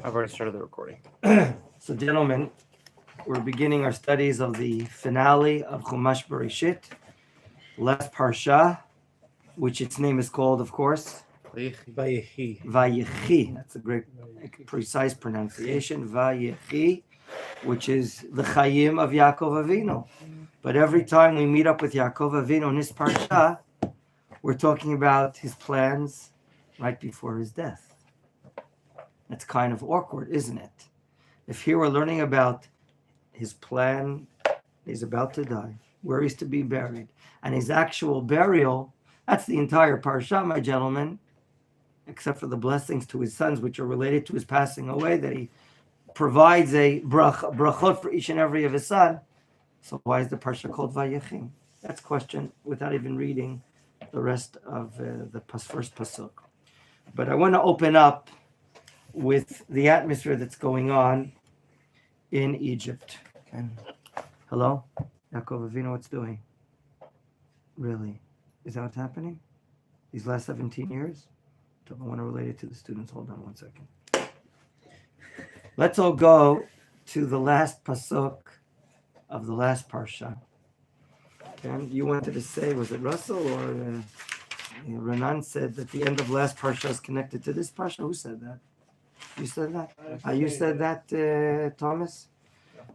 I've already started the recording. So, gentlemen, we're beginning our studies of the finale of Chumash Bereshit, last Parsha, which its name is called, of course, Vayechi. Vayechi. That's a great, precise pronunciation. Vayechi, which is the Chayim of Yaakov Avinu. But every time we meet up with Yaakov Avinu in this Parsha, we're talking about his plans right before his death. That's kind of awkward, isn't it? If here we're learning about his plan, he's about to die, where he's to be buried, and his actual burial, that's the entire Parsha, my gentlemen, except for the blessings to his sons, which are related to his passing away, that he provides a brachot for each and every of his son. So why is the Parsha called Vayechi? That's a question without even reading the rest of the first pasuk. But I want to open up with the atmosphere that's going on in Egypt. Okay. Hello? Yaakov Avinu, what's doing? Really? Is that what's happening? These last 17 years? I want to relate it to the students. Hold on one second. Let's all go to the last pasuk of the last parsha. Okay. You wanted to say, was it Russell or Renan said that the end of last parsha is connected to this parsha? Who said that? You said that? You said that, Thomas?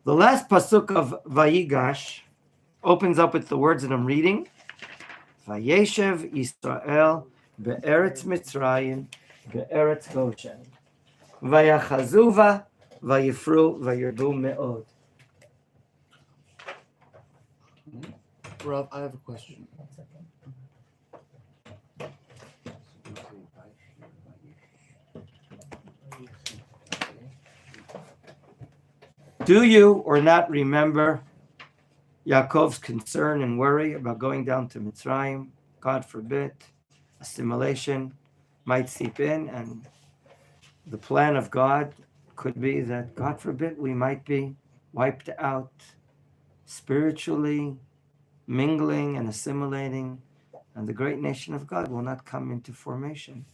The last pasuk of Vayigash opens up with the words that I'm reading. Vayeshev Yisrael be'eretz Mitzrayim be'eretz Goshen. Vayachazuva vayifru vayirbu me'od. Rob, I have a question. Do you or not remember Yaakov's concern and worry about going down to Mitzrayim? God forbid, assimilation might seep in, and the plan of God could be that, God forbid, we might be wiped out spiritually, mingling and assimilating, and the great nation of God will not come into formation.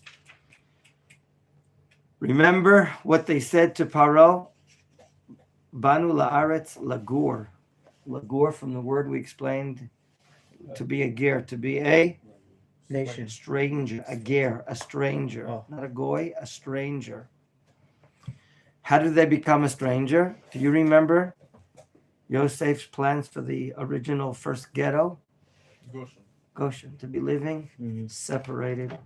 Remember what they said to Paro? Banu la'aretz lagur. Lagur from the word we explained to be a ger, to be a Nation. stranger, a ger, a stranger, not a goy, a stranger. How did they become a stranger? Do you remember Yosef's plans for the original first ghetto? Goshen, to be living separated,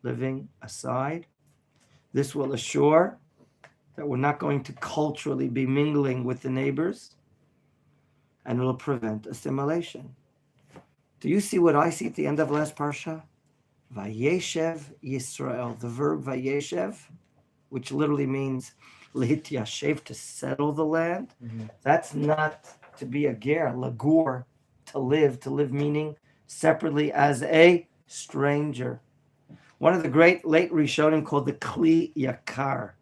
living aside. This will assure that we're not going to culturally be mingling with the neighbors, and it'll prevent assimilation. Do you see what I see at the end of last parsha? Vayeshev Yisrael, the verb Vayeshev, which literally means lihityashev, to settle the land. That's not to be a ger, lagur, to live meaning separately as a stranger. One of the great late Rishonim called the Kli Yakar,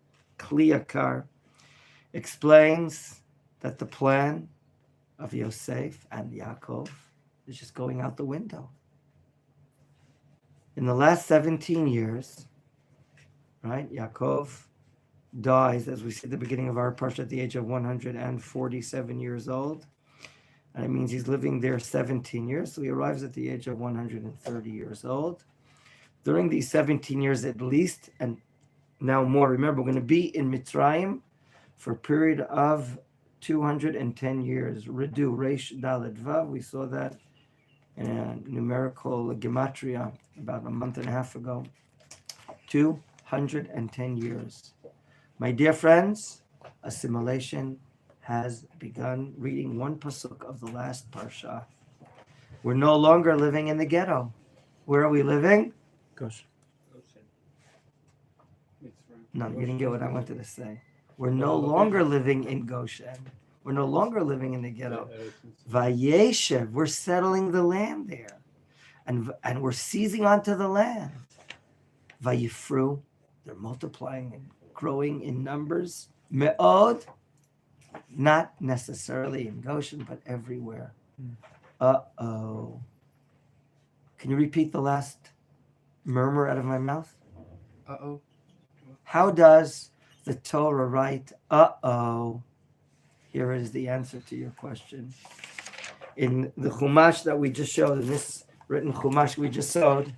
explains that the plan of Yosef and Yaakov is just going out the window. In the last 17 years, right, Yaakov dies, as we see at the beginning of our parsha, at the age of 147 years old. And it means he's living there 17 years, so he arrives at the age of 130 years old. During these 17 years at least, and now more, remember, we're going to be in Mitzrayim for a period of 210 years. Ridu, Reish, Dalet, Vav. We saw that in a numerical gematria about a month and a half ago. 210 years. My dear friends, assimilation has begun. Reading one pasuk of the last parsha. We're no longer living in the ghetto. Where are we living? Goshen. No, you didn't get what I wanted to say. We're no longer living in Goshen. We're no longer living in the ghetto. Vayeshev, we're settling the land there. And we're seizing onto the land. Vayifru, they're multiplying and growing in numbers. Me'od, not necessarily in Goshen, but everywhere. Uh-oh. Can you repeat the last murmur out of my mouth? Uh-oh. How does the Torah write, uh-oh? Here is the answer to your question. In the Chumash that we just showed, in this written Chumash we just showed,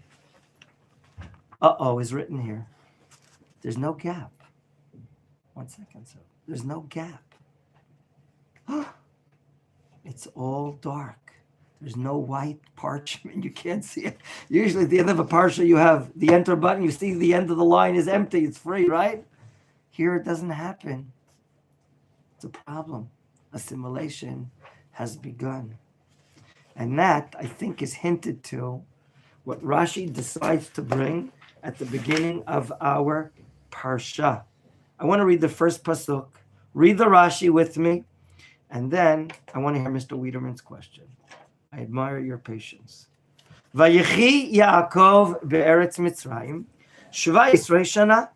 uh-oh is written here. There's no gap. 1 second, so there's no gap. It's all dark. There's no white parchment. You can't see it. Usually at the end of a parsha, you have the enter button. You see the end of the line is empty. It's free, right? Here it doesn't happen. It's a problem. Assimilation has begun. And that, I think, is hinted to what Rashi decides to bring at the beginning of our parsha. I want to read the first pasuk. Read the Rashi with me. And then I want to hear Mr. Wiederman's question. I admire your patience. Vayechi Yaakov be'eretz Mitzrayim, 17 shana.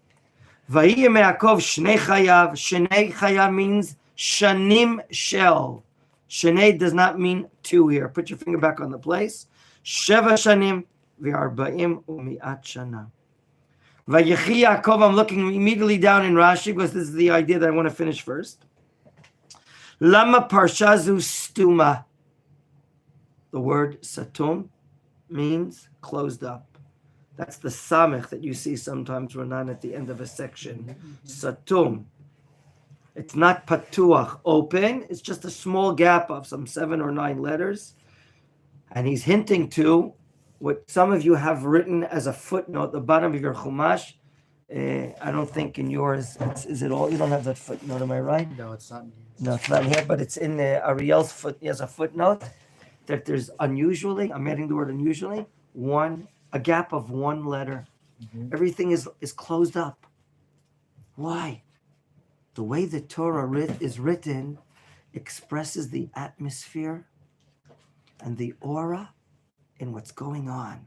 Vayiyem Yaakov shnei chayav. Shnei chayav means shanim shel. Shnei does not mean two here. Put your finger back on the place. Sheva shanim ve'arba'im u'mi'at shana. Vayechi Yaakov, I'm looking immediately down in Rashi because this is the idea that I want to finish first. Lama parshazu stuma. The word satum means closed up. That's the samech that you see sometimes, Ranan, at the end of a section. Satum. It's not patuach, open. It's just a small gap of some 7 or 9 letters. And he's hinting to what some of you have written as a footnote at the bottom of your chumash. I don't think in yours, is it all? You don't have that footnote, am I right? No, it's not. No, it's not here, but it's in Ariel's foot. He has a footnote that there's unusually, I'm adding the word unusually, a gap of 1 letter. Mm-hmm. Everything is closed up. Why? The way the Torah is written expresses the atmosphere and the aura in what's going on.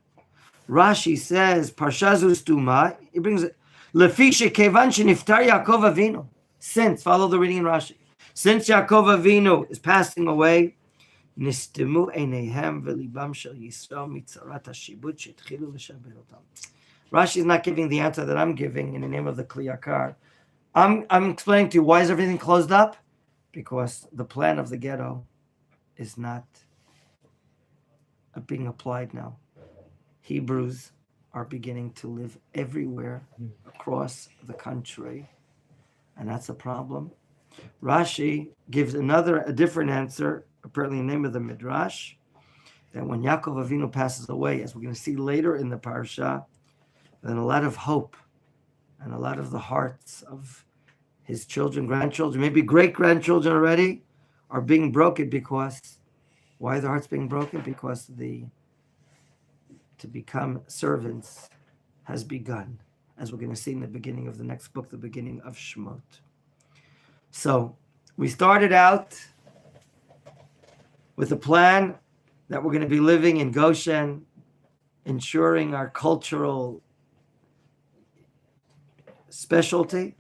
Rashi says, Parshazu stuma, he brings it, Lefi shekevan sheniftar Yaakov Avinu. Since, follow the reading in Rashi, since Yaakov Avinu is passing away, Nistemu einehem velibam shel Yisrael mitzarat hashibut shetchilu leshaber otam. Rashi is not giving the answer that I'm giving in the name of the Kli Yakar. I'm explaining to you why is everything closed up? Because the plan of the ghetto is not being applied now. Hebrews are beginning to live everywhere across the country, and that's a problem. Rashi gives a different answer, apparently in the name of the Midrash, that when Yaakov Avinu passes away, as we're going to see later in the Parsha, then a lot of hope and a lot of the hearts of his children, grandchildren, maybe great-grandchildren already, are being broken because, why are their hearts being broken? Because to become servants has begun, as we're going to see in the beginning of the next book, the beginning of Shemot. So we started out with a plan that we're going to be living in Goshen, ensuring our cultural specialty,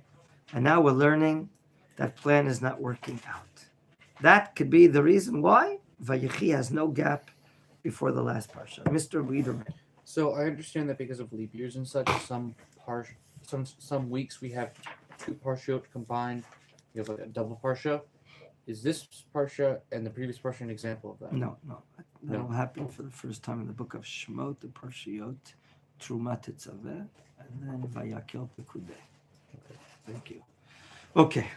and now we're learning that plan is not working out. That could be the reason why Vayechi has no gap before the last parsha. Mr. Wiederman. So I understand that because of leap years and such, some weeks we have 2 parshot combined. You have like a double parsha. Is this parsha and the previous parsha an example of that? No. That will happen for the first time in the book of Shemot, the parshiyot, Trumat Tetzaveh, and then Vayakel Pekudei. Okay, thank you. Okay,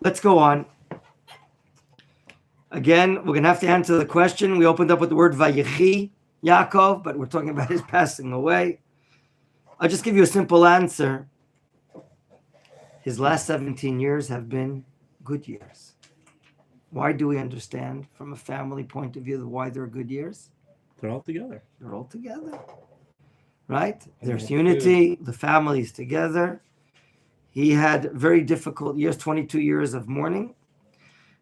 let's go on. Again, we're going to have to answer the question. We opened up with the word Vayechi, Yaakov, but we're talking about his passing away. I'll just give you a simple answer. His last 17 years have been good years. Why do we understand from a family point of view why they're good years? They're all together. They're all together, right? There's unity. The family's together. He had very difficult years, 22 years of mourning.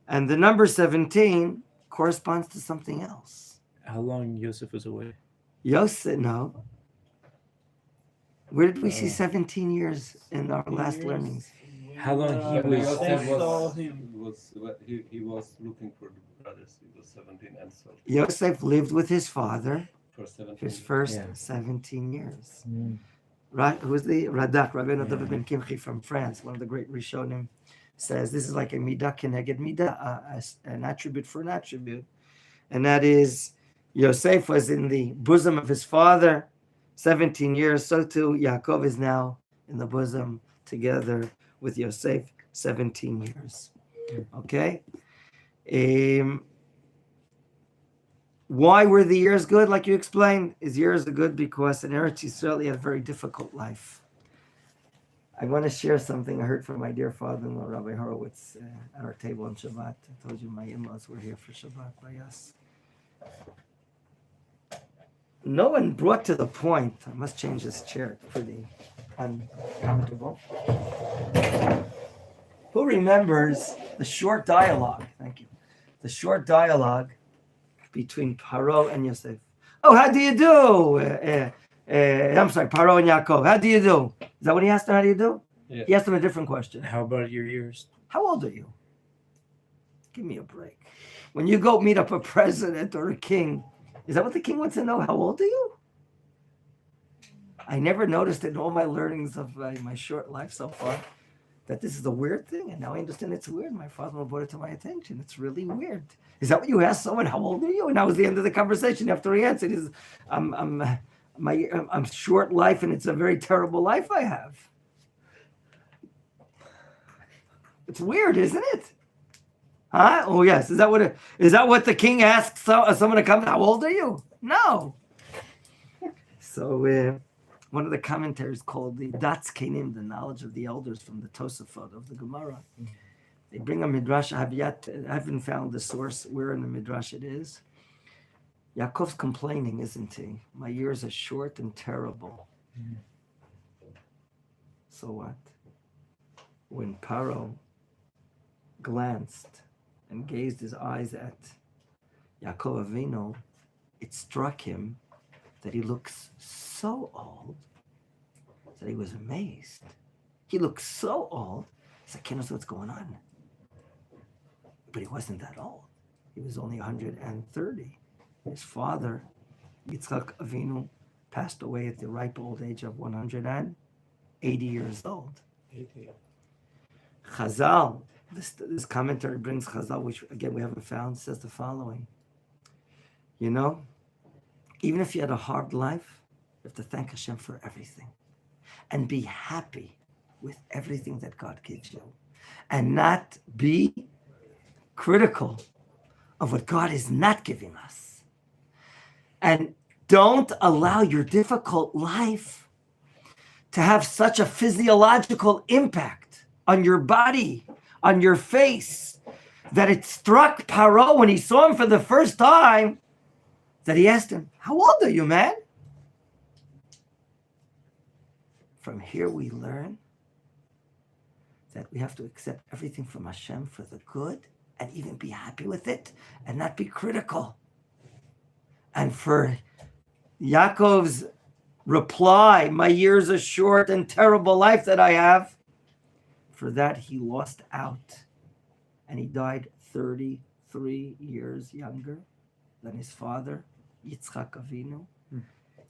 And the number 17 corresponds to something else. How long Yosef was away? Yosef, no. Where did we see 17 years in our last learnings? How long he was? He was looking for the brothers. He was 17 and so. Yosef lived with his father For 17 his first 17 years. right? Who's the Radak, Rabbeinu David ben Kimchi from France, one of the great Rishonim, says this is like a midah keneged midah, an attribute for an attribute. And that is, Yosef was in the bosom of his father 17 years, so too Yaakov is now in the bosom together with Yosef 17 years. Okay? Why were the years good, like you explained? His years are good because in Eretz Yisrael he had a very difficult life. I want to share something I heard from my dear father-in-law, Rabbi Horowitz, at our table on Shabbat. I told you my in-laws were here for Shabbat by us. No one brought to the point, I must change this chair, it's pretty uncomfortable. Who remembers the short dialogue? Thank you. The short dialogue between Paro and Yosef. Oh, how do you do? I'm sorry, Paro and Yaakov. How do you do? Is that what he asked him? How do you do? Yeah. He asked him a different question. How about your years? How old are you? Give me a break. When you go meet up a president or a king, is that what the king wants to know? How old are you? I never noticed in all my learnings of my short life so far that this is a weird thing, and now I understand it's weird. My father brought it to my attention. It's really weird. Is that what you ask someone? How old are you? And that was the end of the conversation. After he answered, is I'm short life, and it's a very terrible life I have. It's weird, isn't it? Huh? Oh yes. Is that what the king asks someone to come? How old are you? No. So one of the commentaries called the Datz Kenim, the knowledge of the elders from the Tosafot of the Gemara. They bring a midrash. I haven't found the source where in the midrash it is. Yaakov's complaining, isn't he? My years are short and terrible. So what? When Paro glanced and gazed his eyes at Yaakov Avinu, it struck him that he looks so old that he was amazed. He looked so old, he's like, I can't know what's going on. But he wasn't that old. He was only 130. His father, Yitzchak Avinu, passed away at the ripe old age of 180 years old. 80. Chazal, this commentary brings Chazal, which again we haven't found, says the following. You know, even if you had a hard life, you have to thank Hashem for everything and be happy with everything that God gives you and not be critical of what God is not giving us. And don't allow your difficult life to have such a physiological impact on your body, on your face, that it struck Paro when he saw him for the first time, that he asked him, how old are you, man? From here we learn that we have to accept everything from Hashem for the good and even be happy with it and not be critical. And for Yaakov's reply, my years are short and terrible life that I have, for that he lost out and he died 33 years younger than his father, Yitzchak Avinu.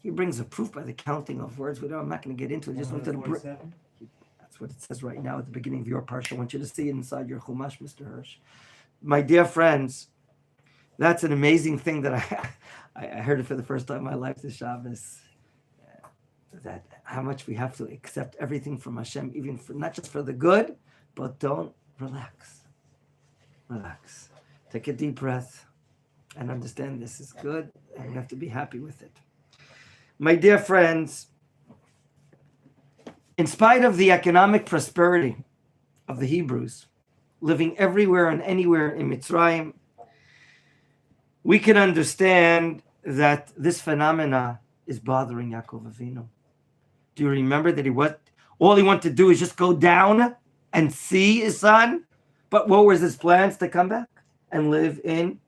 He brings a proof by the counting of words, but I'm not going to get into it. I just wanted to that's what it says right now at the beginning of your parsha. I want you to see it inside your Chumash, Mr. Hirsch. My dear friends, that's an amazing thing that I heard it for the first time in my life this Shabbos. That how much we have to accept everything from Hashem, even for not just for the good, but don't relax. Relax. Take a deep breath and understand this is good and you have to be happy with it. My dear friends, in spite of the economic prosperity of the Hebrews, living everywhere and anywhere in Mitzrayim, we can understand that this phenomena is bothering Yaakov Avinu. Do you remember that all he wanted to do is just go down and see his son? But what was his plans? To come back and live in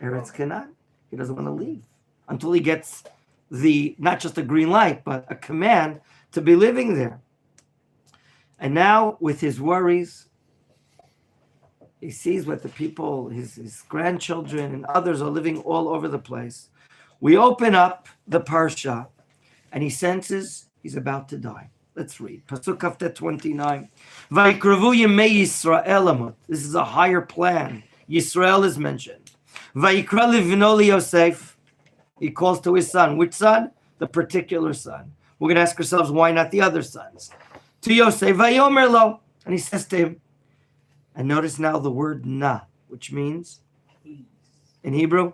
Eretz Canaan. He doesn't want to leave until he gets not just a green light, but a command to be living there. And now with his worries, he sees what the people, his grandchildren and others are living all over the place. We open up the Parsha and he senses He's about to die. Let's read. Pasuk Kaftet 29. Vayikrevu Yemei Yisrael amot. This is a higher plan. Yisrael is mentioned. Vayikra livno Yosef. He calls to his son. Which son? The particular son. We're going to ask ourselves, why not the other sons? To Yosef, Vayomer lo. And he says to him, and notice now the word na, which means, in Hebrew,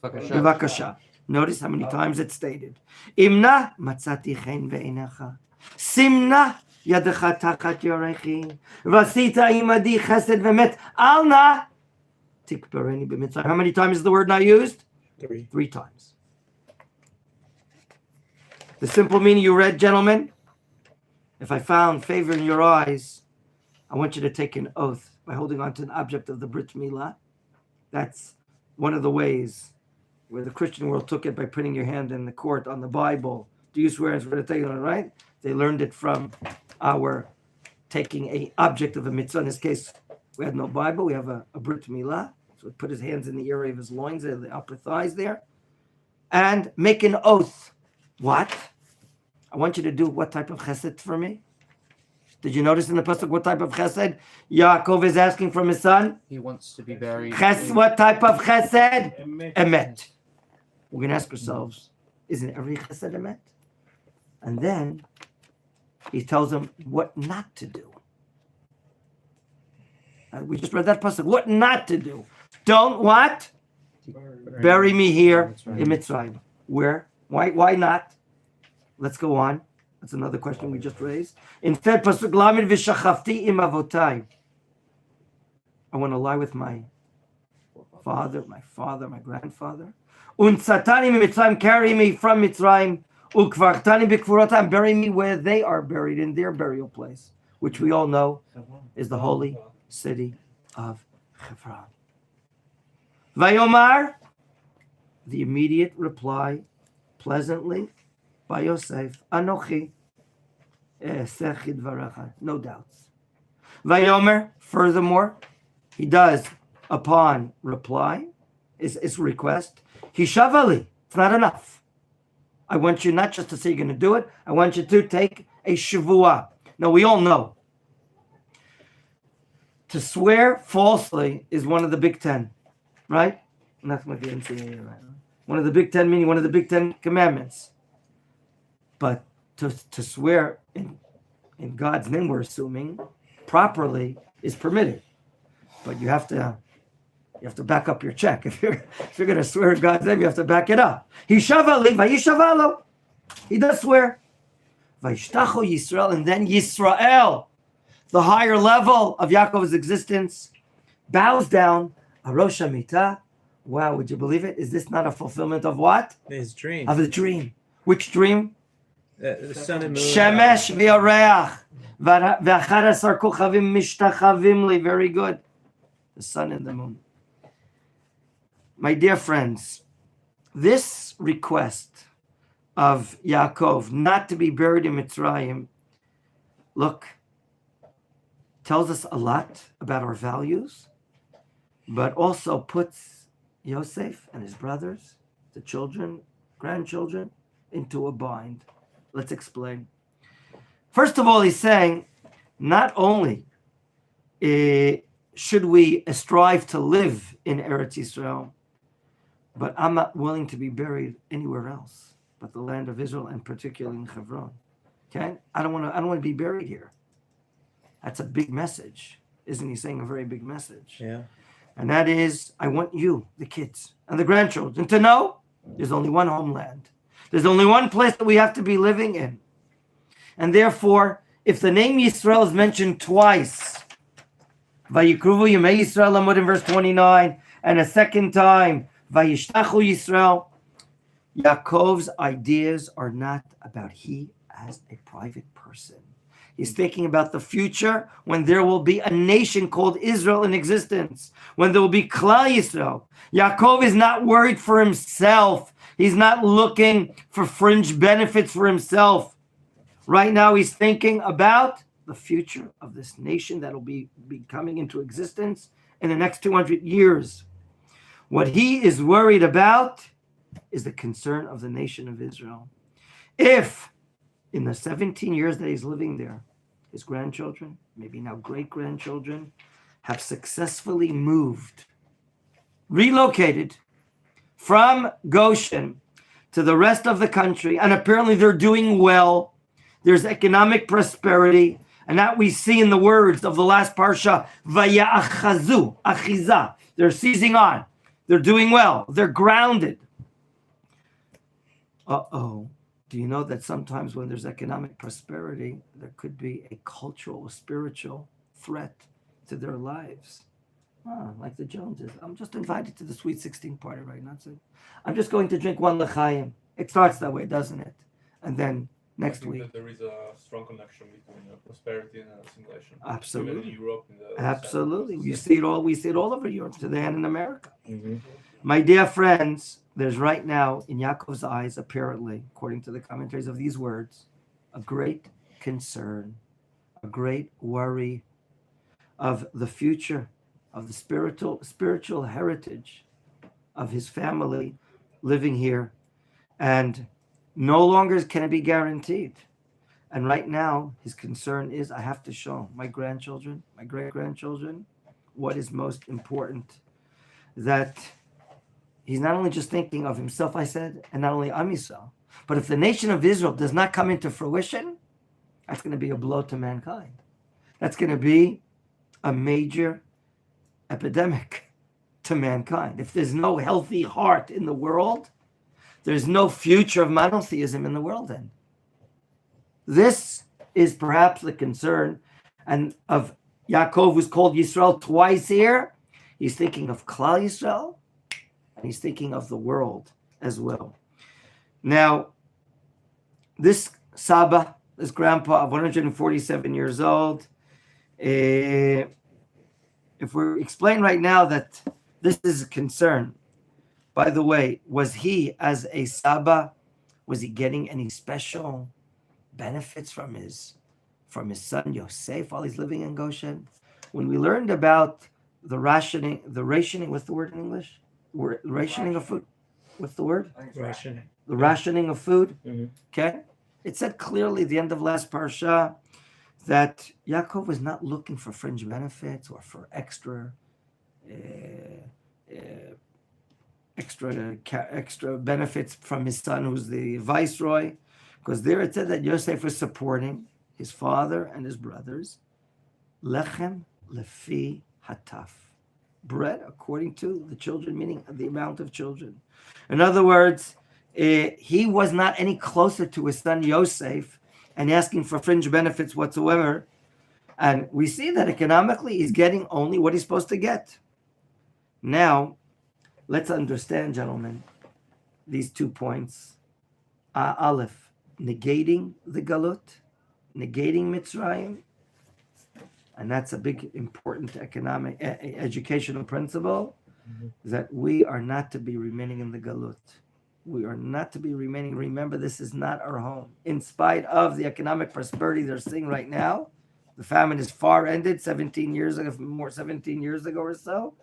Bevakasha. Notice how many times it's stated. Imna matzati chen ve'enecha. Simna yadecha tachat yorechi. Vasita imadi chesed ve'met. Alna tikbereni b'mitzrayim. How many times is the word not used? 3. 3 times. The simple meaning you read, gentlemen, if I found favor in your eyes, I want you to take an oath by holding on to an object of the Brit Milah. That's one of the ways where the Christian world took it by putting your hand in the court on the Bible. Do you swear as for the Taylor, right? They learned it from our taking a object of a mitzvah. In this case, we had no Bible. We have a Brit Milah. So we put his hands in the area of his loins, the upper thighs there, and make an oath. What? I want you to do what type of chesed for me? Did you notice in the pasuk what type of chesed Yaakov is asking from his son? He wants to be buried. What type of chesed? Emet. We're going to ask ourselves, isn't every chesed emet? And then he tells him what not to do. And we just read that pasuk. What not to do? Don't what? Bury me here in Mitzrayim. Where? Why not? Let's go on. That's another question we just raised. Instead, pasuk lamed v'shachafti im avotai. I want to lie with my father, my grandfather. Unsatani mitzrayim, carry me from Mitzrayim. Ukvartani b'kvurotam, bury me where they are buried, in their burial place, which we all know is the holy city of Hebron. Vayomar, the immediate reply, pleasantly, by Yosef, Anochi, Sechid Varacha, no doubts. Vayomer, furthermore, he does, upon reply, his request, Hishavali, it's not enough. I want you not just to say you're going to do it, I want you to take a shavua. Now, we all know, to swear falsely is one of the big 10, right? And that's what the NCAA, right? One of the big 10, meaning one of the big 10 commandments. But to swear in God's name, we're assuming, properly is permitted. But you have to back up your check. If you're going to swear in God's name, you have to back it up. Hishavali, vayishavalo. He does swear. Vayishtacho Yisrael, and then Yisrael, the higher level of Yaakov's existence, bows down. Arosh Hamita. Wow, would you believe it? Is this not a fulfillment of what? His dream. Of the dream. Which dream? The sun and moon. Shemesh v'yareach v'achar kochavim mishtachavim li. Very good. The sun and the moon. My dear friends, this request of Yaakov not to be buried in Mitzrayim, look, tells us a lot about our values, but also puts Yosef and his brothers, the children, grandchildren, into a bind. Let's explain. First of all, he's saying, not only should we strive to live in Eretz Yisrael, but I'm not willing to be buried anywhere else but the land of Israel, and particularly in Hebron. Okay? I don't want to be buried here. That's a big message. Isn't he saying a very big message? Yeah. And that is, I want you, the kids and the grandchildren, to know there's only one homeland. There's only one place that we have to be living in. And therefore, if the name Yisrael is mentioned twice, Vayikruvu Yemei Yisrael Amud in verse 29, and a second time, Vayishtachu Yisrael, Yaakov's ideas are not about he as a private person. He's thinking about the future when there will be a nation called Israel in existence, when there will be Klal Yisrael. Yaakov is not worried for himself. He's not looking for fringe benefits for himself. Right now, he's thinking about the future of this nation that will be coming into existence in the next 200 years. What he is worried about is the concern of the nation of Israel. if in the 17 years that he's living there, his grandchildren, maybe now great-grandchildren, have successfully relocated from Goshen to the rest of the country, and apparently they're doing well. There's economic prosperity, and that we see in the words of the last parsha, Vayechi, achiza. They're seizing on. They're doing well. They're grounded. Do you know that sometimes when there's economic prosperity, there could be a cultural or spiritual threat to their lives? Like the Joneses. I'm just invited to the Sweet 16 party, right? That's it. I'm just going to drink one l'chaim. It starts that way, doesn't it? And then next week. That there is a strong connection between prosperity and assimilation. Absolutely. Even in Europe. Absolutely. We see it all over Europe today and in America. Mm-hmm. My dear friends, there's right now in Yaakov's eyes, apparently, according to the commentaries of these words, a great concern, a great worry of the future, of the spiritual heritage of his family living here. And no longer can it be guaranteed. And right now, his concern is, I have to show my grandchildren, my great-grandchildren, what is most important. That he's not only just thinking of himself, I said, and not only Am Yisrael, but if the nation of Israel does not come into fruition, that's going to be a blow to mankind. That's going to be a major epidemic to mankind. If there's no healthy heart in the world, there's no future of monotheism in the world then. This is perhaps the concern and of Yaakov, who's called Yisrael twice here. He's thinking of Klal Yisrael, and he's thinking of the world as well. Now, this Saba, this grandpa of 147 years old, if we explain right now that this is a concern, by the way, was he as a Saba, was he getting any special benefits from his son Yosef while he's living in Goshen? When we learned about the rationing, what's the word in English? Rationing of food. What's the word? Rationing. The rationing of food. Mm-hmm. Okay. It said clearly at the end of last parsha that Yaakov was not looking for fringe benefits or for extra benefits from his son, who's the viceroy, because there it said that Yosef was supporting his father and his brothers. Lechem lefi hataf, bread according to the children, meaning the amount of children. In other words, he was not any closer to his son Yosef and asking for fringe benefits whatsoever. And we see that economically he's getting only what he's supposed to get. Now, let's understand, gentlemen, these 2 points. Aleph, negating the Galut, negating Mitzrayim, and that's a big, important economic, educational principle, that we are not to be remaining in the Galut. We are not to be remaining. Remember, this is not our home. In spite of the economic prosperity they're seeing right now, the famine is far ended 17 years ago or so.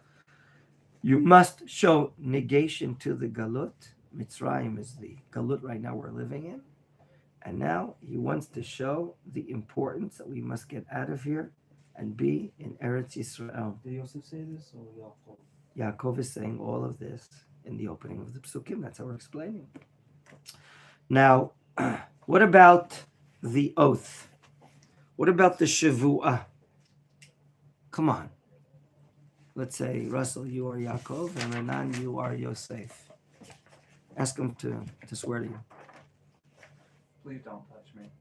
You must show negation to the Galut. Mitzrayim is the Galut right now we're living in. And now he wants to show the importance that we must get out of here and be in Eretz Yisrael. Did Yosef say this or Yaakov? Yaakov is saying all of this in the opening of the Psukim. That's how we're explaining. Now, what about the oath? What about the Shavuah? Come on. Let's say, Russell, you are Yaakov, and Renan, you are Yosef. Ask him to swear to you. Please don't touch me.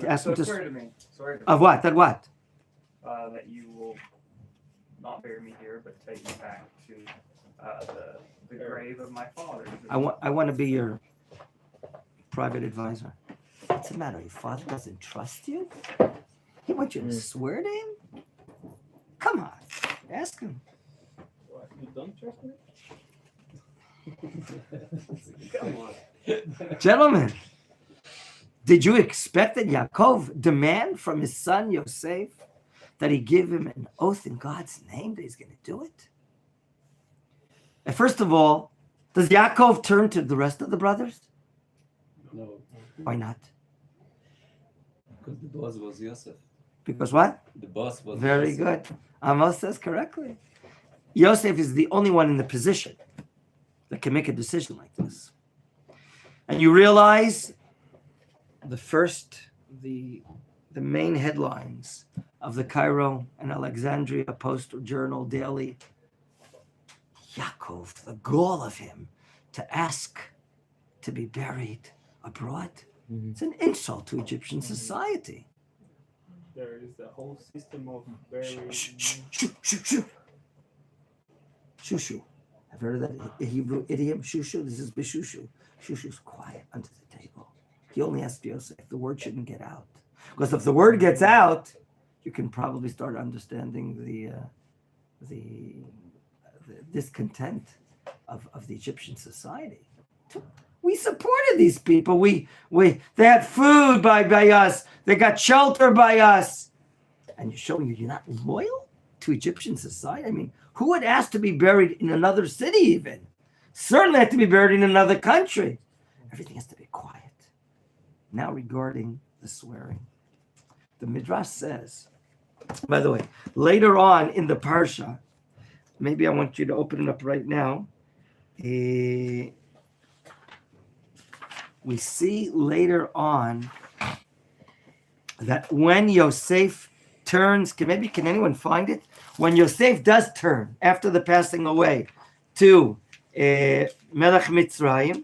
Ask him to swear to me. Swear to me. Of what? That what? That you will not bury me here, but take me back to the grave of my father. I want to be your private advisor. What's the matter? Your father doesn't trust you? He wants you to swear to him? Come on, ask him. What, you don't trust me? Come on. Gentlemen, did you expect that Yaakov demand from his son Yosef that he give him an oath in God's name that he's going to do it? And first of all, does Yaakov turn to the rest of the brothers? No, Why not? because the boss was Yosef. Because what? The boss was Very Yosef. good. Amos says correctly. Yosef is the only one in the position that can make a decision like this. And you realize the main headlines of the Cairo and Alexandria Post Journal Daily, Yaakov, the gall of him to ask to be buried abroad. It's an insult to Egyptian society. There is a whole system of very. Shushu. Have you heard of that Hebrew idiom? Shushu. This is bishushu. Shushu's quiet under the table. He only asked Yosef. The word shouldn't get out. Because if the word gets out, you can probably start understanding the discontent of the Egyptian society. We supported these people. They had food by us. They got shelter by us. And you're showing you're not loyal to Egyptian society? I mean, who would ask to be buried in another city even? Certainly have to be buried in another country. Everything has to be quiet. Now regarding the swearing. The Midrash says, by the way, later on in the Parsha, maybe I want you to open it up right now. We see later on that when Yosef turns, can anyone find it? When Yosef does turn after the passing away to Melech Mitzrayim,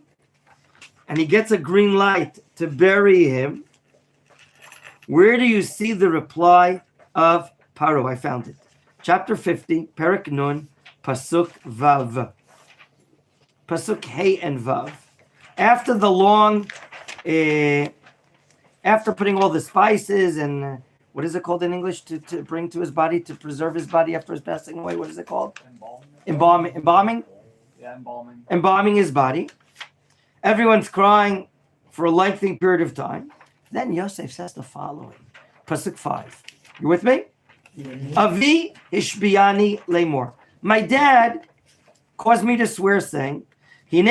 and he gets a green light to bury him, where do you see the reply of Paro? I found it. Chapter 50, Perek Nun, Pasuk Vav. Pasuk Hey and Vav. After the long, after putting all the spices and what is it called in English to bring to his body, to preserve his body after his passing away? What is it called? Embalming? Yeah, embalming. Embalming his body. Everyone's crying for a lengthy period of time. Then Yosef says the following. Pasuk 5. You with me? Avi Ishbiani Lemor. My dad caused me to swear, saying, when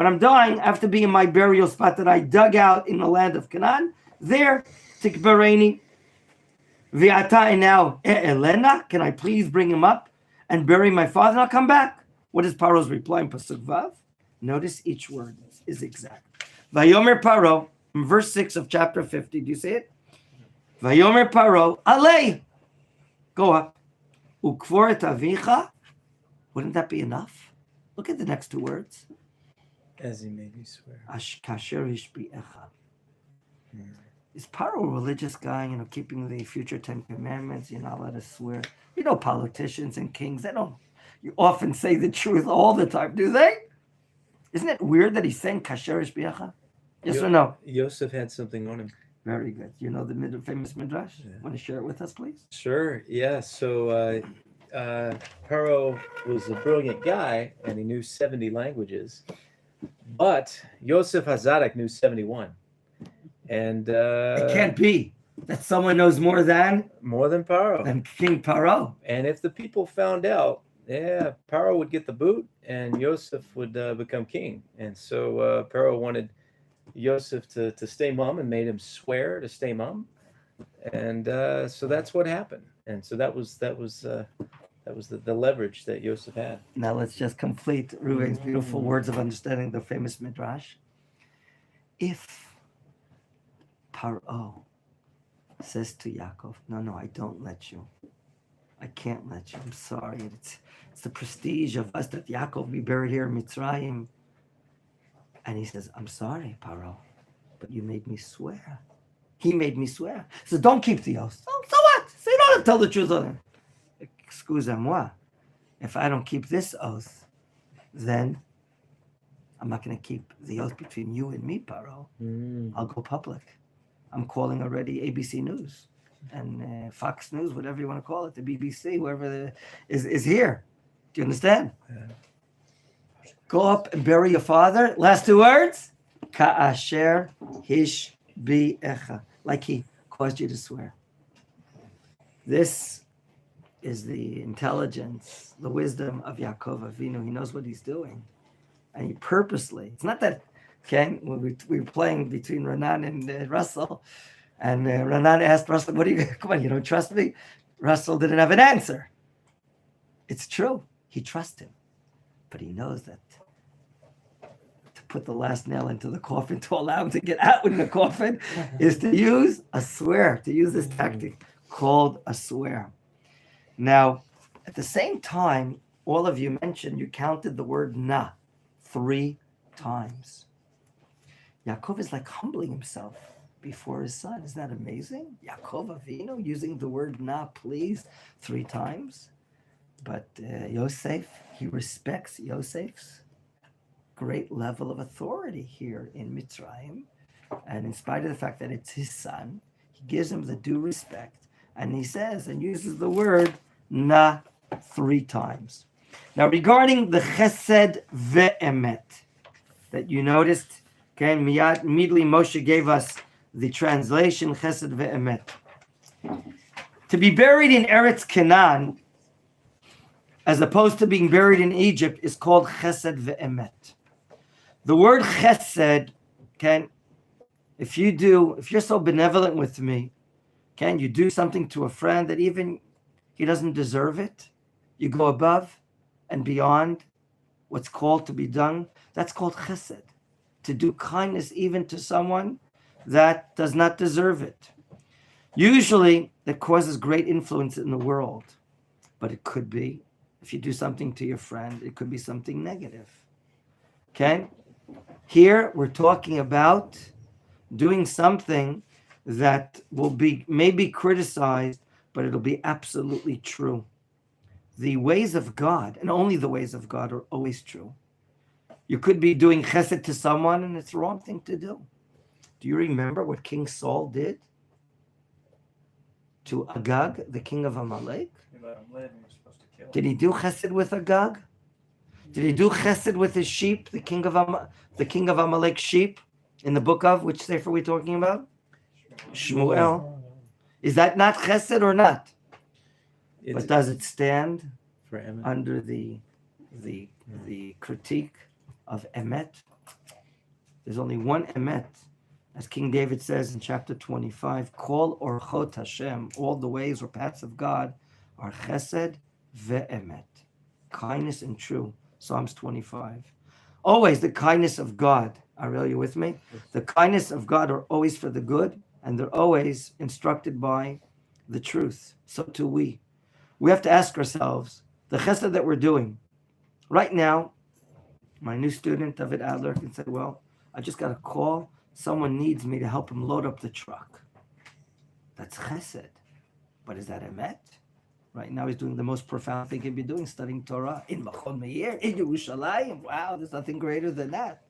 I'm dying, I have to be in my burial spot that I dug out in the land of Canaan. There, tikbareni. Viata, and now, Elena, can I please bring him up and bury my father and I'll come back? What is Paro's reply in Pasuk Vav? Notice each word is exact. Vayomer Paro, in verse 6 of chapter 50, do you see it? Vayomer Paro, Alei, go up. Ukfor et avicha, wouldn't that be enough? Look at the next two words. As he made me swear. Kasher hishbi'echa. Is Paro a religious guy, keeping the future 10 commandments? You're not allowed to swear. Politicians and kings, they don't often say the truth all the time, do they? Isn't it weird that he's saying kasher hishbi'echa? Yes or no? Yosef had something on him. Very good. You know the famous midrash? Yeah. Want to share it with us, please? Sure. Yeah. So Paro was a brilliant guy, and he knew 70 languages. But Yosef Hazadak knew 71. And it can't be that someone knows more than Paro. Than King Paro. And if the people found out, Paro would get the boot, and Yosef would become king. And so Paro wanted Yosef to stay mum and made him swear to stay mum. And so that's what happened. And so that was the leverage that Yosef had. Now let's just complete Reuven's beautiful words of understanding the famous midrash. If Paro says to Yaakov, no, I don't let you. I can't let you. I'm sorry. It's the prestige of us that Yaakov be buried here in Mitzrayim. And he says, I'm sorry, Paro, but you made me swear. He made me swear. So don't keep the oath. So what? So you don't have to tell the truth on him. Excuse-moi. If I don't keep this oath, then I'm not going to keep the oath between you and me, Paro. I'll go public. I'm calling already ABC News and Fox News, whatever you want to call it, the BBC, whoever is here. Do you understand? Yeah. Go up and bury your father. Last two words. Ka'asher hishbi'echa. Like he caused you to swear. This is the intelligence, the wisdom of Yaakov Avinu. He knows what he's doing. and he purposely, it's not that, okay, when we were playing between Renan and Russell, and Renan asked Russell, what do you, come on, you don't trust me? Russell didn't have an answer. It's true. He trusts him. But he knows that to put the last nail into the coffin, to allow him to get out in the coffin, is to use a swear, to use this tactic called a swear. Now, at the same time, all of you mentioned you counted the word na 3 times. Yaakov is like humbling himself before his son. Isn't that amazing? Yaakov Avinu using the word na, please, 3 times. But Yosef, he respects Yosef's great level of authority here in Mitzrayim. And in spite of the fact that it's his son, he gives him the due respect. And he says and uses the word na 3 times. Now, regarding the chesed ve'emet that you noticed, okay, immediately Moshe gave us the translation chesed ve'emet. To be buried in Eretz Canaan, as opposed to being buried in Egypt, is called chesed ve'emet. The word chesed, okay, if you're so benevolent with me, can you do something to a friend that even he doesn't deserve it? You go above and beyond what's called to be done. That's called chesed. To do kindness even to someone that does not deserve it. Usually, that causes great influence in the world. But it could be, if you do something to your friend, it could be something negative. Okay? Here, we're talking about doing something that will be maybe criticized, but it'll be absolutely true. The ways of God, and only the ways of God, are always true. You could be doing chesed to someone, and it's the wrong thing to do. Do you remember what King Saul did to Agag, the king of Amalek? He let him live and was supposed to kill him. Did he do chesed with Agag? Did he do chesed with his sheep, the king of Amalek's sheep, in the book of, which sefer are we talking about? Shmuel. Is that not chesed or not? But does it stand for emet? Under the critique of emet? There's only one emet, as King David says in chapter 25. Kol orchot Hashem, all the ways or paths of God are chesed ve'emet, kindness and true. Psalms 25. Always the kindness of God. Ariel, you with me? The kindness of God are always for the good, and they're always instructed by the truth. So too we. We have to ask ourselves, the chesed that we're doing. Right now, my new student, David Adler, can say, well, I just got a call. Someone needs me to help him load up the truck. That's chesed. But is that emet? Right now he's doing the most profound thing he can be doing, studying Torah in Machon Meir, in Yerushalayim. Wow, there's nothing greater than that.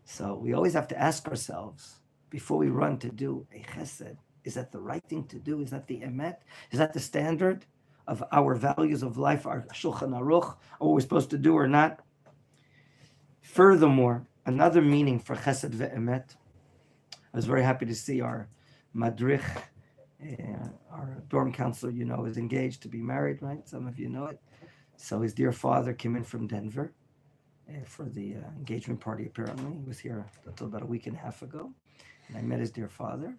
So we always have to ask ourselves, before we run to do a chesed, is that the right thing to do? Is that the emet? Is that the standard of our values of life, our Shulchan Aruch, or what we're supposed to do or not? Furthermore, another meaning for chesed ve'emet, I was very happy to see our madrich, our dorm counselor, is engaged to be married, right? Some of you know it. So his dear father came in from Denver for the engagement party, apparently. He was here until about a week and a half ago. And I met his dear father.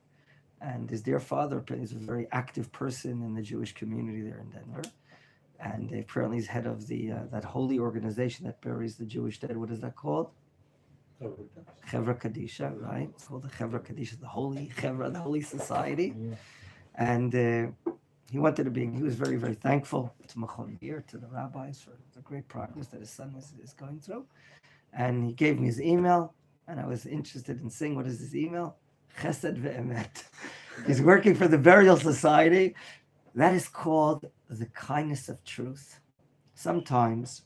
And his dear father is a very active person in the Jewish community there in Denver. And apparently he's head of the that holy organization that buries the Jewish dead. What is that called? Chevra Kadisha, right? It's called the Chevra Kadisha, the Holy Chevra, the Holy Society. Yeah. And he was very, very thankful to Machon Meir, to the rabbis, for the great progress that his son is going through. And he gave me his email, and I was interested in seeing what is his email. Chesed ve'emet. He's working for the Burial Society. That is called the kindness of truth. Sometimes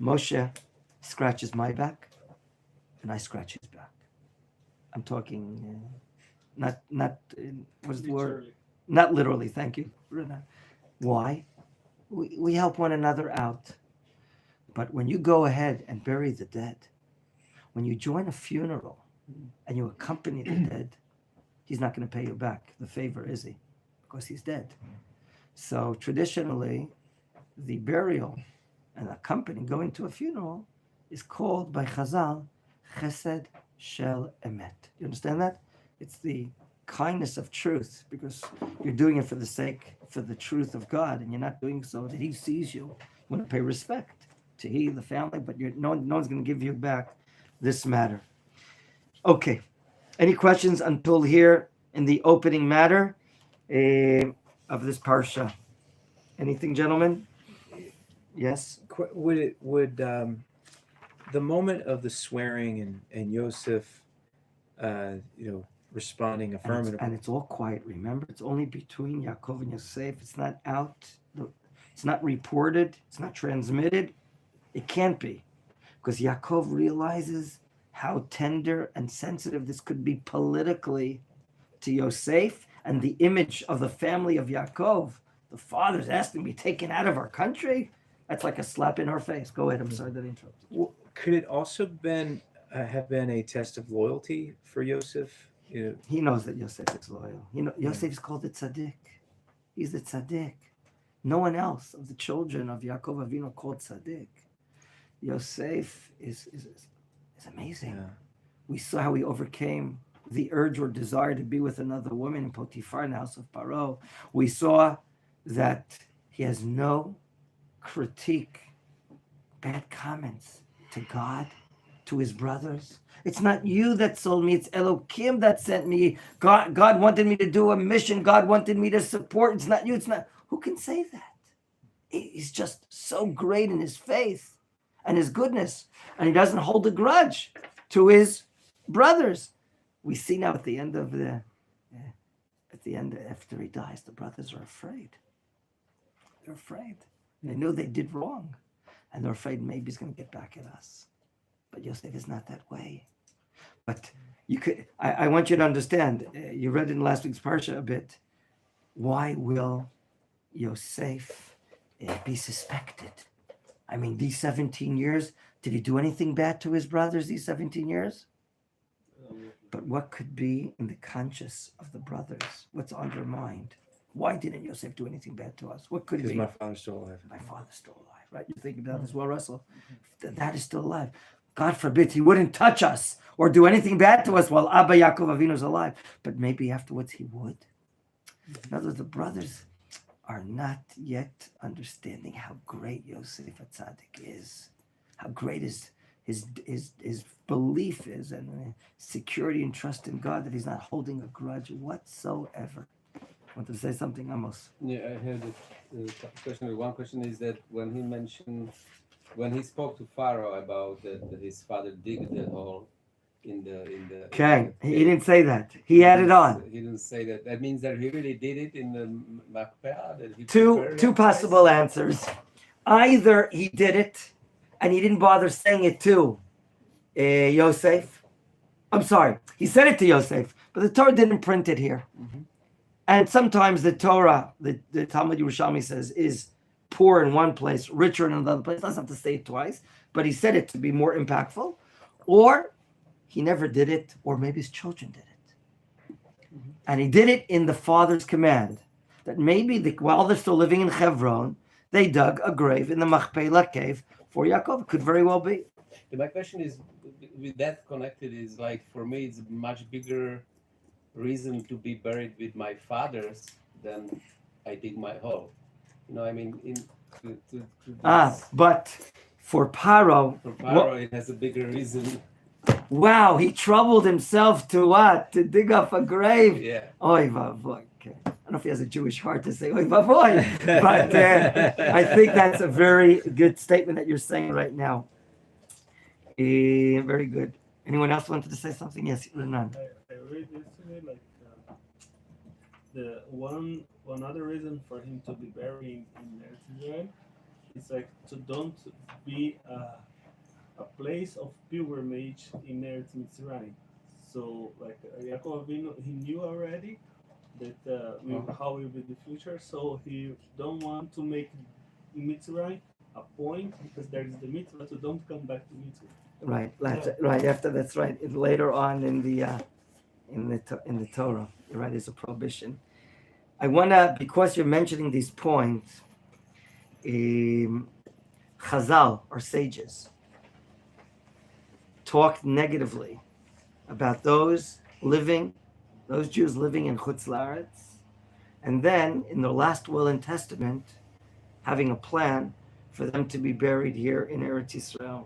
Moshe scratches my back, and I scratch his back. I'm talking not what's the word? Not literally. Thank you. Why? We help one another out. But when you go ahead and bury the dead, when you join a funeral and you accompany the dead, he's not going to pay you back the favor, is he? Because he's dead. So traditionally, the burial and accompanying, going to a funeral, is called by Chazal Chesed Shel Emet. You understand that? It's the kindness of truth, because you're doing it for the truth of God, and you're not doing so that He sees you. You want to pay respect to He, the family, but no one's going to give you back this matter. Okay. Any questions until here in the opening matter of this parsha? Anything, gentlemen? Yes. Would the moment of the swearing and Yosef, responding affirmatively, And it's all quiet. Remember, it's only between Yaakov and Yosef. It's not out. It's not reported. It's not transmitted. It can't be, because Yaakov realizes how tender and sensitive this could be politically to Yosef, and the image of the family of Yaakov. The father's asking to be taken out of our country. That's like a slap in our face. Go ahead. I'm sorry that I interrupted. Well, could it also have been a test of loyalty for Yosef? He knows that Yosef is loyal. Yosef is called the tzaddik. He's the tzaddik. No one else of the children of Yaakov Avinu called tzaddik. Yosef is amazing. Yeah. We saw how he overcame the urge or desire to be with another woman in Potiphar in the house of Paro. We saw that he has no critique, bad comments to God, to his brothers. It's not you that sold me, it's Elohim that sent me. God wanted me to do a mission. God wanted me to support. It's not you, it's not. Who can say that? He's just so great in his faith and his goodness, and he doesn't hold a grudge to his brothers. We see now at the end after he dies, the brothers are afraid. They're afraid. They know they did wrong, and they're afraid maybe he's going to get back at us. But Yosef is not that way. But I want you to understand, you read in last week's Parsha a bit, why will Yosef be suspected? I mean, these 17 years, did he do anything bad to his brothers these 17 years? But what could be in the conscience of the brothers? What's on their mind? Why didn't Yosef do anything bad to us? What could it be? Because my father's still alive. My father's still alive, right? You think about this as well, Russell? That is still alive. God forbid he wouldn't touch us or do anything bad to us while Abba Yaakov Avinu is alive. But maybe afterwards he would. In other words, the brothers are not yet understanding how great Yosef Tzaddik is, how great his belief is, and security and trust in God, that he's not holding a grudge whatsoever. Want to say something, Amos? Yeah, I had a question. One question is that when he spoke to Pharaoh about that his father digged the hole in the. Okay, he didn't say that. He added on. He didn't say that. That means that he really did it in the Makpeh. That he Two possible answers. Either he did it, and he didn't bother saying it to Yosef. I'm sorry, he said it to Yosef, but the Torah didn't print it here. Mm-hmm. And sometimes the Torah, the Talmud Yerushalmi says, is poor in one place, richer in another place. Doesn't have to say it twice, but he said it to be more impactful. Or he never did it, or maybe his children did it. Mm-hmm. And he did it in the father's command, that maybe while they're still living in Hebron, they dug a grave in the Machpelah cave for Yaakov. Could very well be. My question is, with that connected, is like, for me, it's a much bigger reason to be buried with my fathers than I dig my hole. I mean, but for Paro, it has a bigger reason. Wow, he troubled himself to what? To dig up a grave. Yeah. Oy vavoy. Okay. I don't know if he has a Jewish heart to say oy vavoy, but I think that's a very good statement that you're saying right now. Very good. Anyone else wanted to say something? Yes, Renan. I read yesterday, like the one other reason for him to be buried in Israel is like to don't be a place of pilgrimage in Eretz Mitzrayim. So like Yaakov Avinu, he knew already that how will be the future. So he don't want to make Mitzrayim a point, because there is the mitzvah to don't come back to Mitzrayim. Right, right. After that's right. Later on in the Torah, you're right. There's a prohibition. I wanna, because you're mentioning these points, Chazal or sages, talked negatively about those Jews living in Chutz La'aretz, and then in the last will and testament, having a plan for them to be buried here in Eretz Yisrael.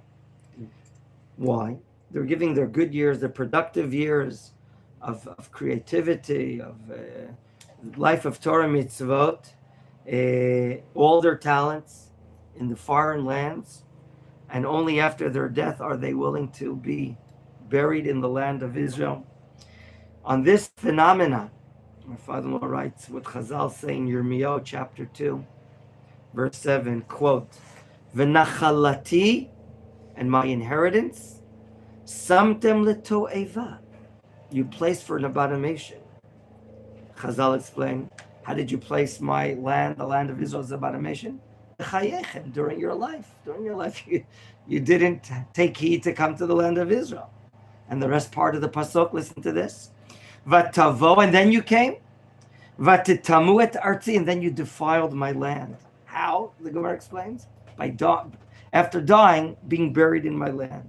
Why? They're giving their good years, their productive years of creativity, of life of Torah mitzvot, all their talents in the foreign lands, and only after their death are they willing to be buried in the land of Israel. On this phenomena, my father-in-law writes what Chazal say in Yirmiyahu chapter 2, verse 7, quote, V'nachalati, and my inheritance, samtem leto'eva, you placed for an abomination. Chazal explain, how did you place my land, the land of Israel, as abomination? During your life, you didn't take heed to come to the land of Israel. And the rest part of the pasuk, listen to this. Vatavo, and then you came. Vatitamu et arti, and then you defiled my land. How? The Gemara explains, after dying, being buried in my land.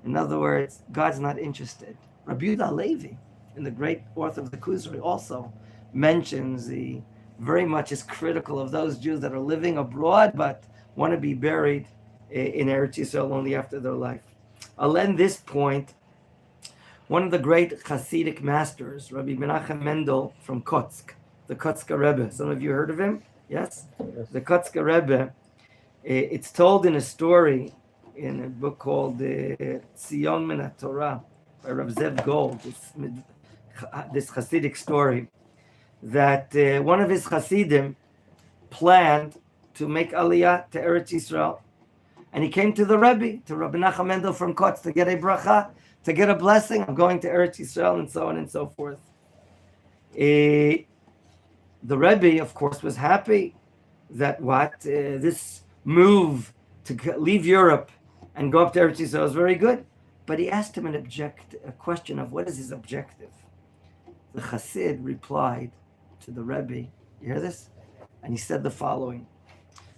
In other words, God's not interested. Rabbi Yehuda Levi, in the great author of the Kuzari, also mentions very much is critical of those Jews that are living abroad but want to be buried in Eretz Yisrael only after their life. I'll end this point. One of the great Hasidic masters, Rabbi Menachem Mendel from Kotsk, the Kotzker Rebbe. Some of you heard of him? Yes? The Kotzker Rebbe. It's told in a story in a book called Tzion Min Torah by Rav Zev Gold, this Hasidic story, that one of his Hasidim planned to make Aliyah to Eretz Yisrael. And he came to the Rebbe, to Rabbi Menachem Mendel from Kotz, to get a bracha, to get a blessing of going to Eretz Yisrael, and so on and so forth. The Rebbe, of course, was happy that this move to leave Europe and go up to Eretz Yisrael was very good. But he asked him a question of what is his objective. The Chassid replied to the Rebbe, you hear this? And he said the following,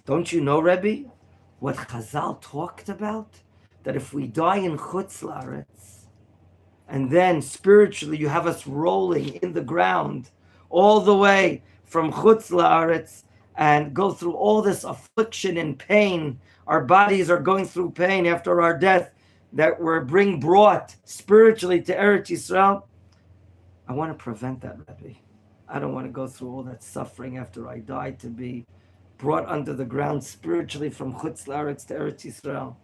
don't you know, Rebbe, what Chazal talked about? That if we die in Chutz La'aretz, and then spiritually you have us rolling in the ground all the way from Chutz La'aretz and go through all this affliction and pain, our bodies are going through pain after our death, that we're brought spiritually to Eretz Yisrael. I want to prevent that, Rabbi. I don't want to go through all that suffering after I die to be brought under the ground spiritually from Chutz La'aretz to Eretz Yisrael.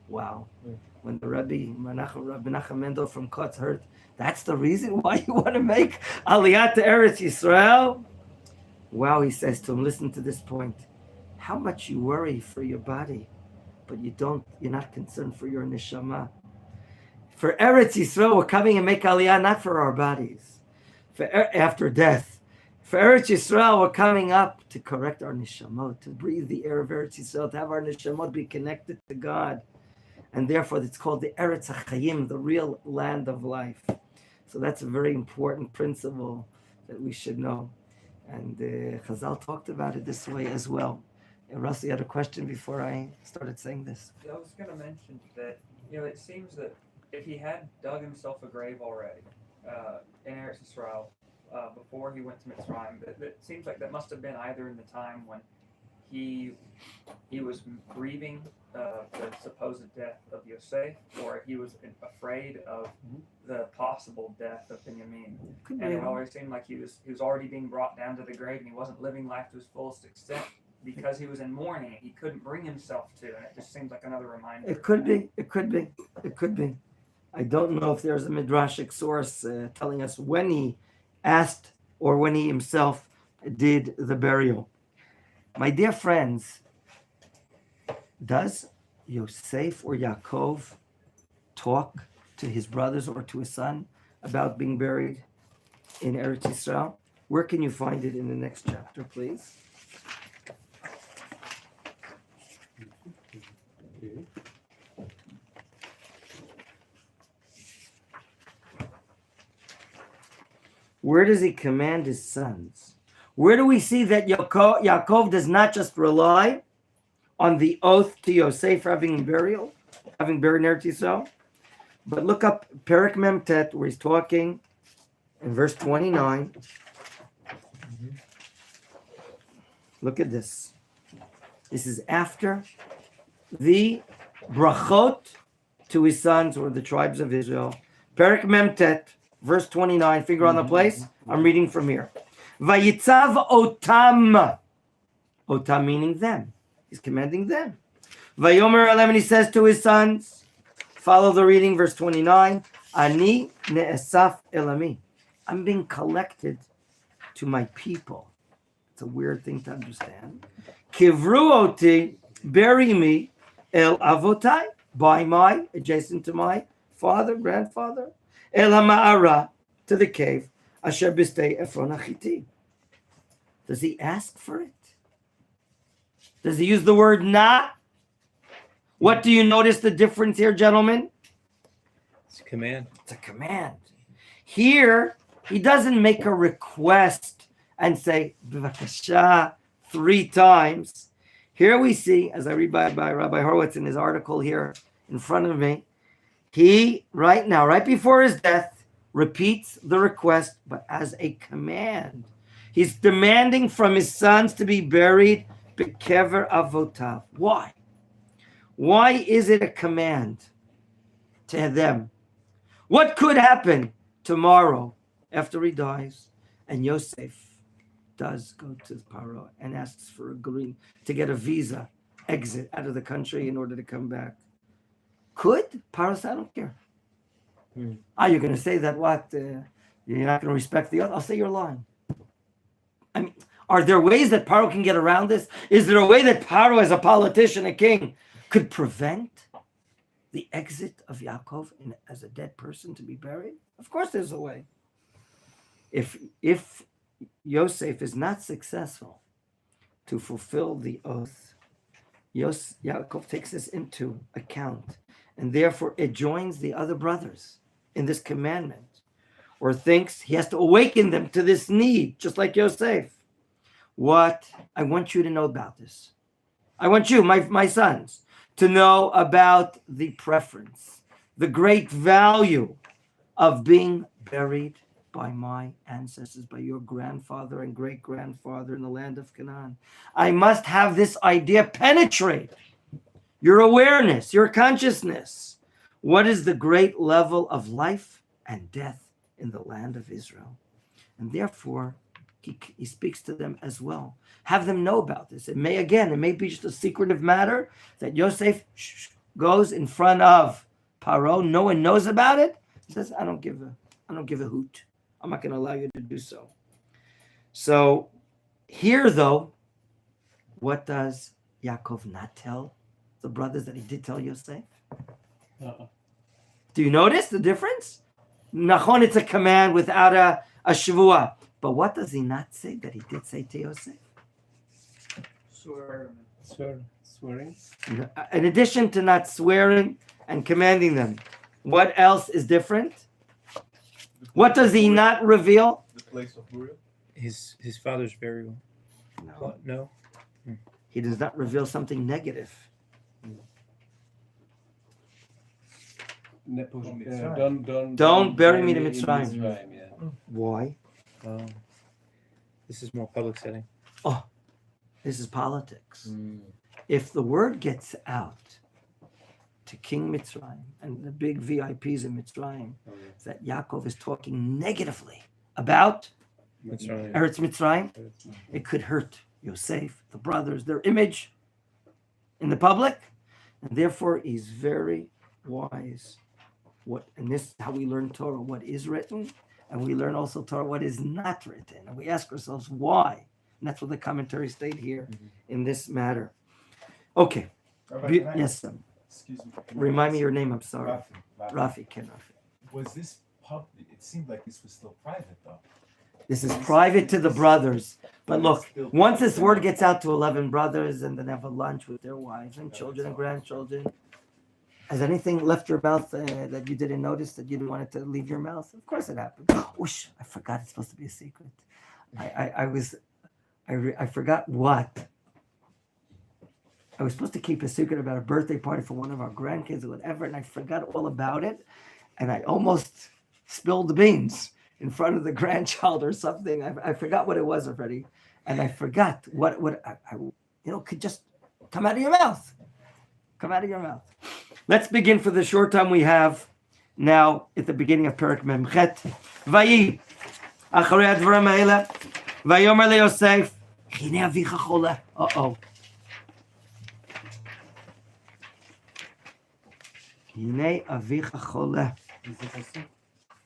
Wow. When the Rabbi Menachem Mendel from Kotz heard, that's the reason why you want to make Aliyah to Eretz Yisrael? Wow, he says to him, listen to this point. How much you worry for your body, but you're not concerned for your neshama. For Eretz Yisrael, we're coming and make Aliyah not for our bodies, after death. For Eretz Yisrael, we're coming up to correct our neshamot, to breathe the air of Eretz Yisrael, to have our neshamot be connected to God. And therefore, it's called the Eretz HaChayim, the real land of life. So that's a very important principle that we should know. And Chazal talked about it this way as well. Russ, you had a question before I started saying this. I was going to mention that, it seems that if he had dug himself a grave already in Eretz Yisrael before he went to Mitzrayim, it seems like that must have been either in the time when he was grieving the supposed death of Yosef, or he was afraid of the possible death of Binyamin. And it always seemed like he was already being brought down to the grave, and he wasn't living life to his fullest extent because he was in mourning. He couldn't bring himself to, and it just seems like another reminder. It could be. I don't know if there's a midrashic source telling us when he asked or when he himself did the burial. My dear friends, does Yosef or Yaakov talk to his brothers or to his son about being buried in Eretz Yisrael? Where can you find it in the next chapter, please? Where does he command his sons? Where do we see that Yaakov does not just rely on the oath to Yosef having buried in Eretz Yisrael, But look up Perek Mem Tet, where he's talking in verse 29. Look at this. This is after the brachot to his sons, or the tribes of Israel. Perek Mem Tet, verse 29, finger on the place. I'm reading from here. Vayitzav otam. Otam meaning them. He's commanding them. Vayomer Alem, and he says to his sons, follow the reading, verse 29. Ani ne'esaf elami. I'm being collected to my people. It's a weird thing to understand. Kivru oti, bury me, el avotai, by my, adjacent to my father, grandfather, el ha'ma'ara, to the cave, asher bistei Ephron Achiti. Does he ask for it? Does he use the word na? What do you notice the difference here, gentlemen? It's a command. It's a command. Here, he doesn't make a request and say, B'vakasha, 3 times. Here we see, as I read by Rabbi Horowitz in his article here in front of me, he, right now, right before his death, repeats the request, but as a command. He's demanding from his sons to be buried Bekever Avotav. Why? Why is it a command to them? What could happen tomorrow after he dies and Yosef does go to Paro and asks for a green to get a visa, exit out of the country in order to come back? Could Paro say, I don't care. You're going to say that what? You're not going to respect the other? I'll say you're lying. I mean, are there ways that Paro can get around this? Is there a way that Paro, as a politician, a king, could prevent the exit of Yaakov as a dead person to be buried? Of course there's a way. If Yosef is not successful to fulfill the oath, Yaakov takes this into account, and therefore it joins the other brothers in this commandment, or thinks he has to awaken them to this need, just like Yosef. What I want you to know about this, I want you, my sons, to know about the preference, the great value of being buried by my ancestors, by your grandfather and great-grandfather in the land of Canaan. I must have this idea penetrate your awareness, your consciousness. What is the great level of life and death in the land of Israel? And therefore, he speaks to them as well. Have them know about this. It may be just a secretive matter that Yosef goes in front of Paro. No one knows about it. He says, I don't give a hoot. I'm not going to allow you to do so. So here, though, what does Yaakov not tell the brothers that he did tell Yosef? Do you notice the difference? Nachon, it's a command without a shavua. But what does he not say that he did say to Yosef? Swearing. In addition to not swearing and commanding them, what else is different? What does he not reveal? The place of burial? His father's burial. No. He does not reveal something negative. Don't bury me to Mitzrayim. Yeah. Why? This is more public setting. This is politics. If the word gets out to King Mitzrayim and the big VIPs in Mitzrayim that Yaakov is talking negatively about Eretz Mitzrayim, it could hurt Yosef, the brothers, their image in the public, and therefore he's very wise. And this is how we learn Torah, what is written, and we learn also Torah, what is not written. And we ask ourselves why. And that's what the commentaries state here in this matter. Okay. Rabbi, Yes, sir. Excuse me. Remind me your name, I'm sorry. Rafi. Ken Rafi. Was this public? It seemed like this was still private, though. This is private to the brothers. But look, once this word gets out to 11 brothers and then have a lunch with their wives and children and grandchildren, has anything left your mouth that you didn't notice, that you didn't want it to leave your mouth? Of course it happened. Whoosh, I forgot it's supposed to be a secret. I forgot what. I was supposed to keep a secret about a birthday party for one of our grandkids or whatever, and I forgot all about it. and I almost spilled the beans in front of the grandchild or something. I forgot what it was already, and I forgot what could just come out of your mouth. Come out of your mouth. Let's begin for the short time we have now at the beginning of Perek Memchet. Vayi, acharei advarim haele, vayomer leYosef, hinei avicha choleh. Uh-oh. Hinei avicha choleh.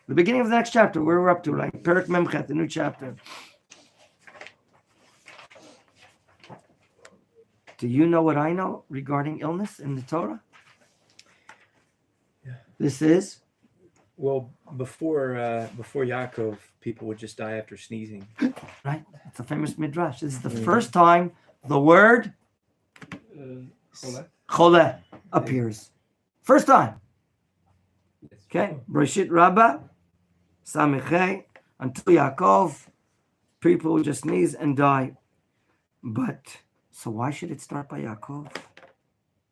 The beginning of the next chapter, where we're up to, right? Perek Memchet, the new chapter. Do you know what I know regarding illness in the Torah? Yeah. This is? Well, before Yaakov, people would just die after sneezing. Right? It's a famous midrash. This is the first time the word choleh appears. First time. Okay? Breshit Rabbah, Samechei, until Yaakov, people would just sneeze and die. But, so why should it start by Yaakov?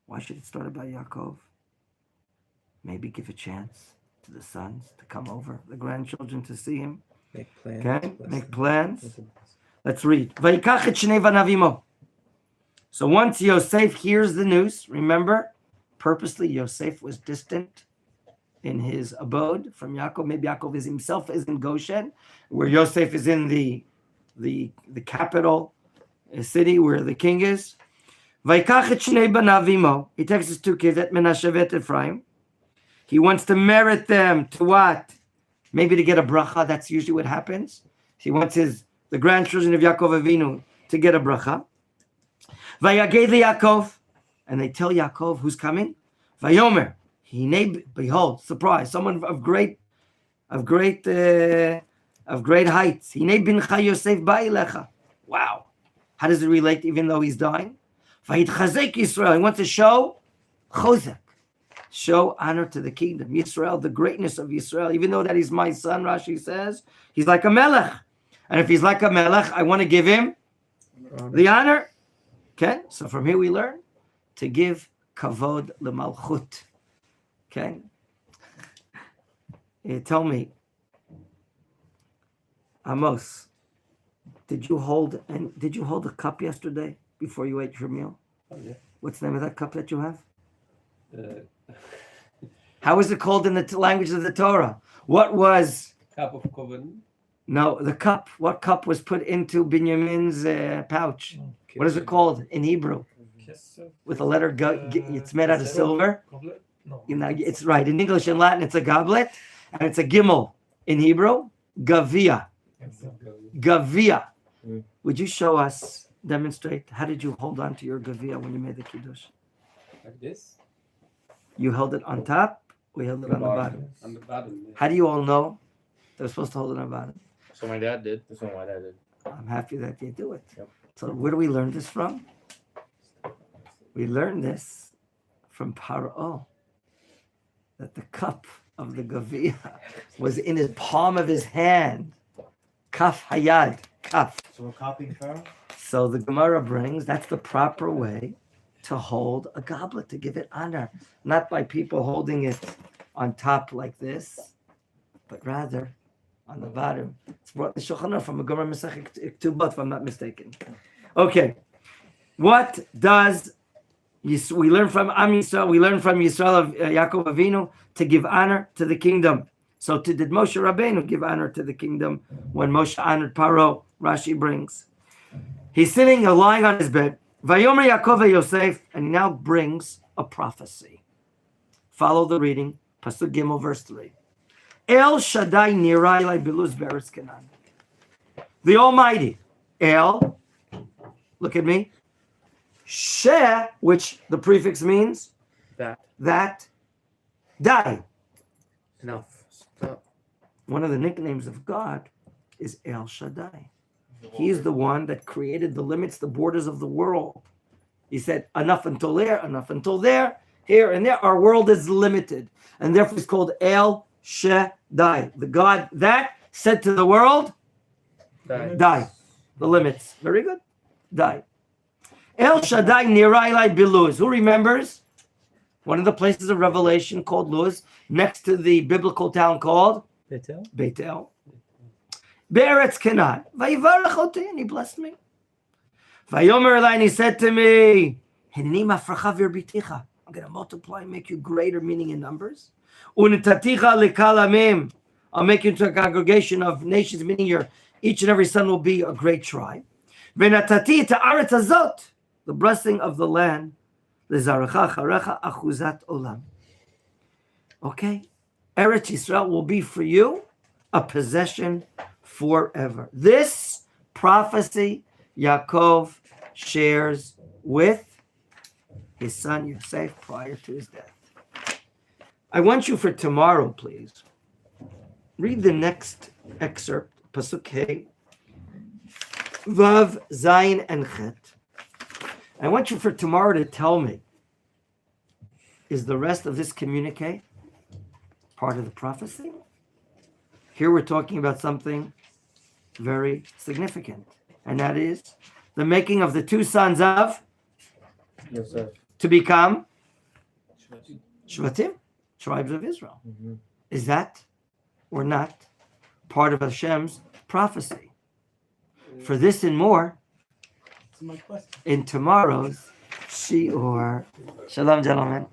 Why should it start by Yaakov? Maybe give a chance to the sons to come over, the grandchildren to see him. Make plans. Okay? Make plans. Let's read. Vayikach et shnei banav imo. So once Yosef hears the news, remember, purposely Yosef was distant in his abode from Yaakov. Maybe Yaakov himself is in Goshen, where Yosef is in the capital city where the king is. Vayikach et shnei banav imo. He takes his two kids, et Menachem et Ephraim. He wants to merit them to what? Maybe to get a bracha. That's usually what happens. He wants the grandchildren of Yaakov Avinu to get a bracha. Vayaged Yaakov, and they tell Yaakov who's coming. Vayomer, behold, surprise! Someone of great heights. Hinei bincha Yosef ba'ilecha. Wow, how does it relate? Even though he's dying, Vayitchazek Yisrael. He wants to show chozek. Show honor to the kingdom, Yisrael, the greatness of Yisrael. Even though that he's my son, Rashi says, he's like a melech. And if he's like a melech, I want to give him the honor. Okay, so from here we learn to give kavod lemalchut. Okay, tell me, Amos, did you hold a cup yesterday before you ate your meal? Oh, yeah. What's the name of that cup that you have? How is it called in the language of the Torah? What was Cup of covenant. no the cup? What cup was put into Binyamin's pouch? What is it called in Hebrew? With a letter it's made out of silver. No. You know, it's right in English and Latin. It's a goblet, and it's a gimel in Hebrew. Gavia. Gavia. Would you show us? Demonstrate. How did you hold on to your gavia when you made the kiddush? Like this. You held it on top. We held it on the bottom. On the bottom. Yeah. How do you all know they're supposed to hold it on the bottom? So my dad did. That's what my dad did. I'm happy that they do it. Yep. So where do we learn this from? We learn this from Paro, that the cup of the Gavia was in his palm of his hand. Kaf hayad, kaf. So we're copying Pharaoh? So the Gemara brings, that's the proper way to hold a goblet, to give it honor. Not by people holding it on top like this, but rather on the bottom. It's brought in the Shulchan Aruch from a Gemara Masechet Ketubot, if I'm not mistaken. Okay, what does we learn from Am Yisrael? We learn from Yisrael of Yaakov Avinu to give honor to the kingdom. So did Moshe Rabbeinu give honor to the kingdom when Moshe honored Paro? Rashi brings. He's sitting, lying on his bed. Vayomer Yaakov Yosef, and he now brings a prophecy. Follow the reading, Pasuk Gimel, verse 3. El Shaddai Nirai Lai Biluz Beretz Canaan. The Almighty, El, look at me, She, which the prefix means that, die. No. One of the nicknames of God is El Shaddai. He is the one that created the limits, the borders of the world. He said, enough until there, here and there. Our world is limited. And therefore it's called El Shaddai. The God that said to the world, die. The limits. Very good. Die. El Shaddai Nirai Lai Biluz. Who remembers One of the places of revelation called Luz, next to the biblical town called Beitel? Beitel. Be'eretz Canaan. Vayivarach oti, and he blessed me. Vayomer elai, and he said to me, Hineni mafracha v'rbiticha. I'm going to multiply and make you greater, meaning in numbers. Unitaticha likalamim. I'll make you into a congregation of nations, meaning each and every son will be a great tribe. Venatati ta'aretz azot, the blessing of the land. Lezaracha charecha achuzat olam. Okay? Eretz Yisrael will be for you a possession forever. This prophecy Yaakov shares with his son Yosef prior to his death. I want you for tomorrow, please, read the next excerpt, Pasuk Hey, Vav, Zayin, and Chet. I want you for tomorrow to tell me, is the rest of this communique part of the prophecy? Here we're talking about something very significant, and that is the making of the two sons of Yosef. to become Shvatim, tribes of Israel. Mm-hmm. Is that or not part of Hashem's prophecy? For this and more That's my question. in tomorrow's Shiur. Shalom, gentlemen.